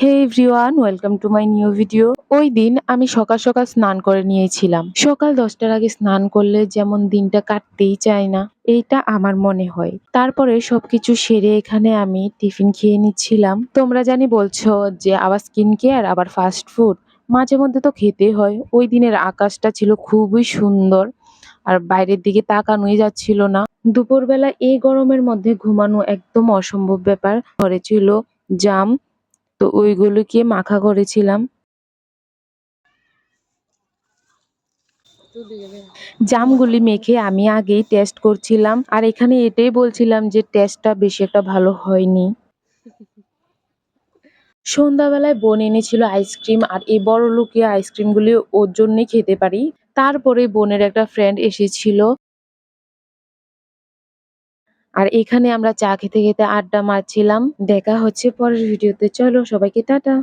Hey everyone, welcome to my new video. ওই দিন আমি সকাল সকাল স্নান করে নিয়েছিলাম। সকাল 10টার আগে স্নান করলে যেমন দিনটা কাটতেই চায় না, এইটা আমার মনে হয়। তারপরে সবকিছু সেরে এখানে আমি টিফিন খেয়ে নিচ্ছিলাম। তোমরা জানি বলছো যে আবার স্কিন কেয়ার আবার ফাস্ট ফুড, মাঝে মধ্যে তো খেতে হয়। ওই দিনের আকাশটা ছিল খুবই সুন্দর, আর বাইরের দিকে তাকানোই যাচ্ছিল না। দুপুরবেলা এই গরমের মধ্যে ঘুমানো একদম অসম্ভব ব্যাপার। ঘরে ছিল জাম, তো ওইগুলোকে মাখা করেছিলাম। জামগুলি মেখে আমি আগেই টেস্ট করছিলাম, আর এখানে এটাই বলছিলাম যে টেস্টটা বেশি একটা ভালো হয়নি। সন্ধ্যাবেলায় বোন এনেছিল আইসক্রিম, আর এই বড় লোকিয়া আইসক্রিমগুলি ওর জন্যই খেতে পারি। তারপরে বোনের একটা ফ্রেন্ড এসেছিল, আর এখানে আমরা চা খেতে খেতে আড্ডা মারছিলাম। দেখা হচ্ছে পরের ভিডিওতে, চলো সবাইকে টাটা।